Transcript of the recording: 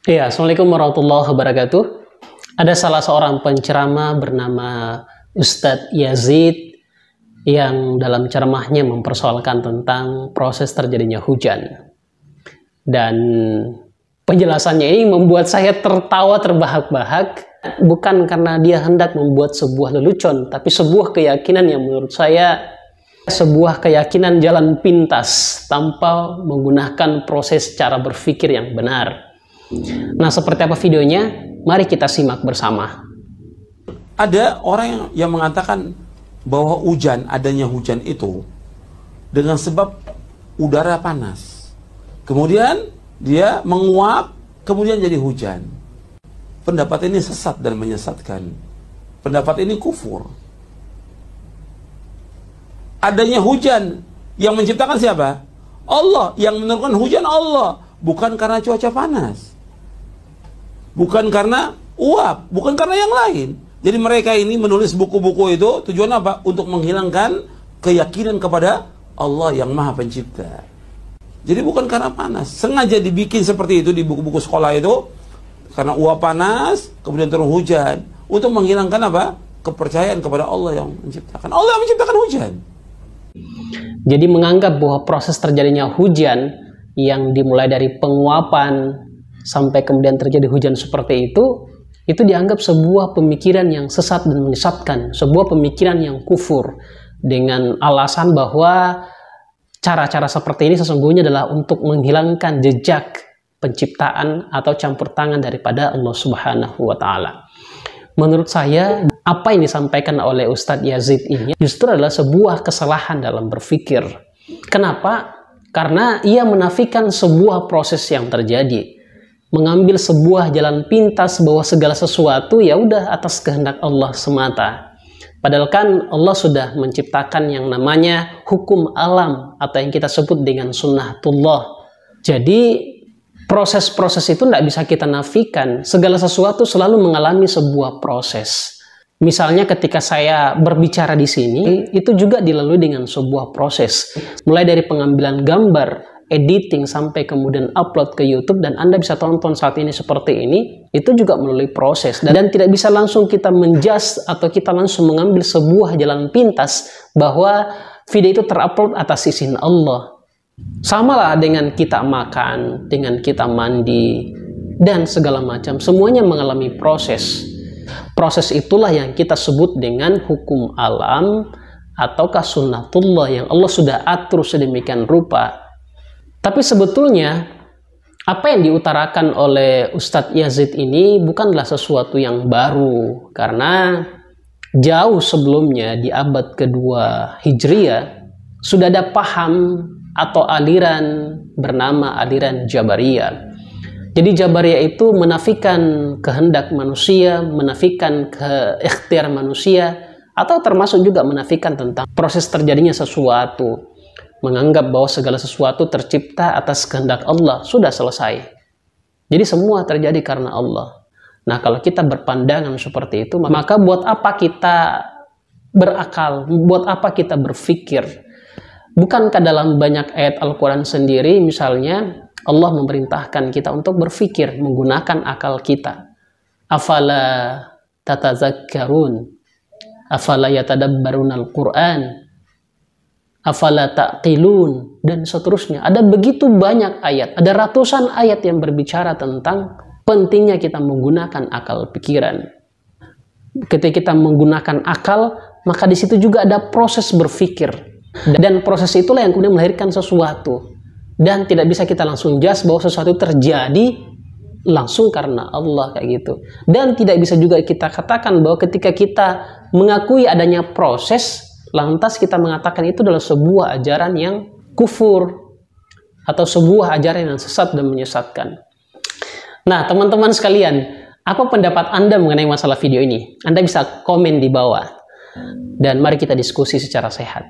Ya, Assalamualaikum warahmatullahi wabarakatuh. Ada salah seorang penceramah bernama Ustadz Yazid yang dalam ceramahnya mempersoalkan tentang proses terjadinya hujan. Dan penjelasannya ini membuat saya tertawa terbahak-bahak, bukan karena dia hendak membuat sebuah lelucon, tapi sebuah keyakinan yang menurut saya sebuah keyakinan jalan pintas tanpa menggunakan proses cara berpikir yang benar. Nah, seperti apa videonya? Mari kita simak bersama. Ada orang yang mengatakan bahwa adanya hujan itu dengan sebab udara panas. Kemudian dia menguap, kemudian jadi hujan. Pendapat ini sesat dan menyesatkan. Pendapat ini kufur. Adanya hujan yang menciptakan siapa? Allah. Yang menurunkan hujan Allah. Bukan karena cuaca panas, bukan karena uap, bukan karena yang lain. Jadi mereka ini menulis buku-buku itu tujuan apa? Untuk menghilangkan keyakinan kepada Allah yang Maha Pencipta. Jadi bukan karena panas. Sengaja dibikin seperti itu di buku-buku sekolah itu, karena uap panas, kemudian turun hujan, untuk menghilangkan apa? Kepercayaan kepada Allah yang menciptakan. Allah yang menciptakan hujan. Jadi menganggap bahwa proses terjadinya hujan yang dimulai dari penguapan sampai kemudian terjadi hujan seperti itu dianggap sebuah pemikiran yang sesat dan menyesatkan, sebuah pemikiran yang kufur, dengan alasan bahwa cara-cara seperti ini sesungguhnya adalah untuk menghilangkan jejak penciptaan atau campur tangan daripada Allah Subhanahu wa Ta'ala. Menurut saya, apa yang disampaikan oleh Ustadz Yazid ini justru adalah sebuah kesalahan dalam berpikir. Kenapa? Karena ia menafikan sebuah proses yang terjadi, mengambil sebuah jalan pintas bahwa segala sesuatu ya udah atas kehendak Allah semata. Padahal kan Allah sudah menciptakan yang namanya hukum alam atau yang kita sebut dengan sunnatullah. Jadi proses-proses itu tidak bisa kita nafikan. Segala sesuatu selalu mengalami sebuah proses. Misalnya ketika saya berbicara di sini, itu juga dilalui dengan sebuah proses. Mulai dari pengambilan gambar, editing, sampai kemudian upload ke YouTube, dan Anda bisa tonton saat ini seperti ini, itu juga melalui proses. Dan tidak bisa langsung kita menjudge atau kita langsung mengambil sebuah jalan pintas bahwa video itu terupload atas izin Allah. Samalah dengan kita makan, dengan kita mandi, dan segala macam. Semuanya mengalami proses. Proses itulah yang kita sebut dengan hukum alam ataukah sunnatullah yang Allah sudah atur sedemikian rupa. Tapi sebetulnya apa yang diutarakan oleh Ustadz Yazid ini bukanlah sesuatu yang baru, karena jauh sebelumnya di abad kedua Hijriah sudah ada paham atau aliran bernama aliran Jabariyah. Jadi Jabariyah itu menafikan kehendak manusia, menafikan ikhtiar manusia, atau termasuk juga menafikan tentang proses terjadinya sesuatu. Menganggap bahwa segala sesuatu tercipta atas kehendak Allah, sudah selesai. Jadi semua terjadi karena Allah. Nah, kalau kita berpandangan seperti itu, maka buat apa kita berakal? Buat apa kita berpikir? Bukankah dalam banyak ayat Al-Quran sendiri, misalnya Allah memerintahkan kita untuk berpikir menggunakan akal kita. Afala tatazakkarun, afala yatadabbarun al-Quran, afala taqilun, dan seterusnya. Ada begitu banyak ayat, ada ratusan ayat yang berbicara tentang pentingnya kita menggunakan akal pikiran. Ketika kita menggunakan akal, maka di situ juga ada proses berpikir, dan proses itulah yang kemudian melahirkan sesuatu. Dan tidak bisa kita langsung judge bahwa sesuatu terjadi langsung karena Allah, kayak gitu. Dan tidak bisa juga kita katakan bahwa ketika kita mengakui adanya proses, lantas kita mengatakan itu adalah sebuah ajaran yang kufur atau sebuah ajaran yang sesat dan menyesatkan. Nah, teman-teman sekalian, apa pendapat Anda mengenai masalah video ini? Anda bisa komen di bawah, dan mari kita diskusi secara sehat.